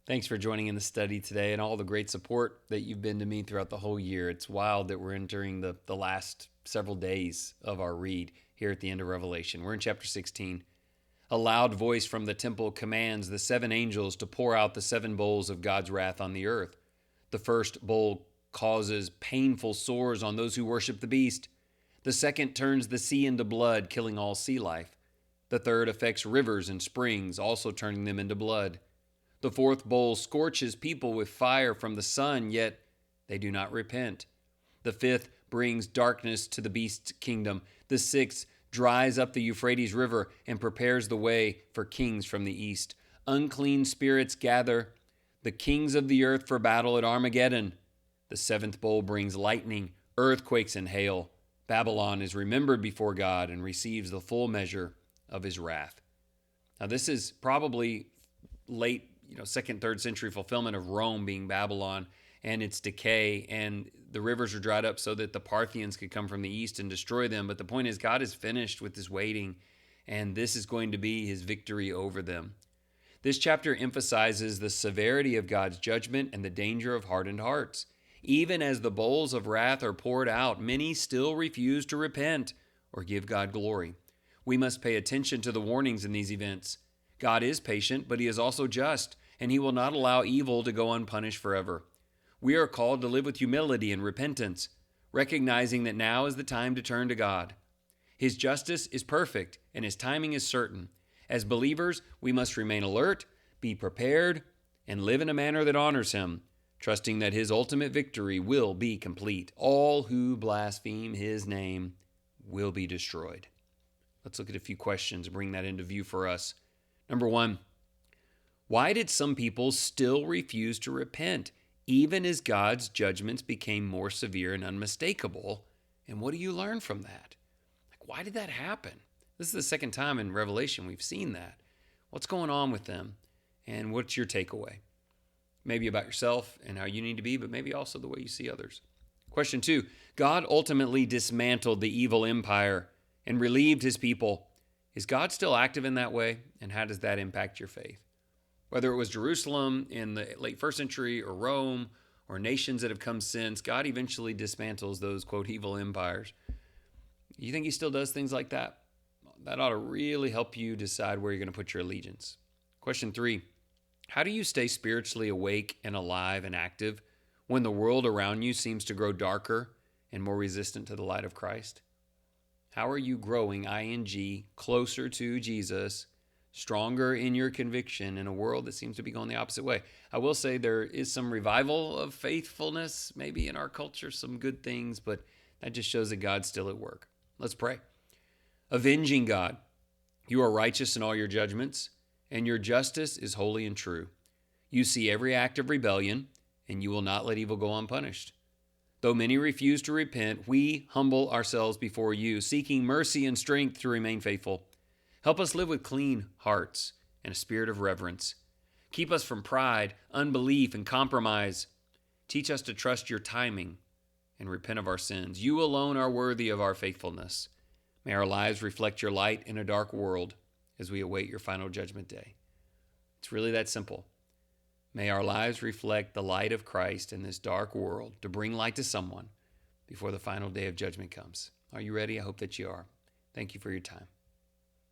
Thanks for joining in the study today and all the great support that you've been to me throughout the whole year. It's wild that we're entering the last several days of our read here at the end of Revelation. We're in chapter 16. A loud voice from the temple commands the seven angels to pour out the seven bowls of God's wrath on the earth. The first bowl causes painful sores on those who worship the beast. The second turns the sea into blood, killing all sea life. The third affects rivers and springs, also turning them into blood. The fourth bowl scorches people with fire from the sun, yet they do not repent. The fifth brings darkness to the beast's kingdom. The sixth dries up the Euphrates River and prepares the way for kings from the east. Unclean spirits gather the kings of the earth for battle at Armageddon. The seventh bowl brings lightning, earthquakes, and hail. Babylon is remembered before God and receives the full measure of his wrath. Now, this is probably late, second, third century fulfillment of Rome being Babylon and its decay, and the rivers are dried up so that the Parthians could come from the east and destroy them. But the point is, God is finished with this waiting, and this is going to be his victory over them. This chapter emphasizes the severity of God's judgment and the danger of hardened hearts. Even as the bowls of wrath are poured out, many still refuse to repent or give God glory. We must pay attention to the warnings in these events. God is patient, but he is also just, and he will not allow evil to go unpunished forever. We are called to live with humility and repentance, recognizing that now is the time to turn to God. His justice is perfect, and his timing is certain. As believers, we must remain alert, be prepared, and live in a manner that honors him, trusting that his ultimate victory will be complete. All who blaspheme his name will be destroyed. Let's look at a few questions, bring that into view for us. Number one, why did some people still refuse to repent, even as God's judgments became more severe and unmistakable? And what do you learn from that? Why did that happen? This is the second time in Revelation we've seen that. What's going on with them? And what's your takeaway? Maybe about yourself and how you need to be, but maybe also the way you see others. Question two, God ultimately dismantled the evil empire and relieved his people. Is God still active in that way? And how does that impact your faith? Whether it was Jerusalem in the late first century or Rome or nations that have come since, God eventually dismantles those, quote, evil empires. You think he still does things like that? That ought to really help you decide where you're going to put your allegiance. Question three, how do you stay spiritually awake and alive and active when the world around you seems to grow darker and more resistant to the light of Christ? How are you growing, closer to Jesus, stronger in your conviction in a world that seems to be going the opposite way? I will say there is some revival of faithfulness maybe in our culture, some good things, but that just shows that God's still at work. Let's pray. Avenging God, you are righteous in all your judgments, and your justice is holy and true. You see every act of rebellion, and you will not let evil go unpunished. Though many refuse to repent, we humble ourselves before you, seeking mercy and strength to remain faithful. Help us live with clean hearts and a spirit of reverence. Keep us from pride, unbelief, and compromise. Teach us to trust your timing and repent of our sins. You alone are worthy of our faithfulness. May our lives reflect your light in a dark world as we await your final judgment day. It's really that simple. May our lives reflect the light of Christ in this dark world to bring light to someone before the final day of judgment comes. Are you ready? I hope that you are. Thank you for your time.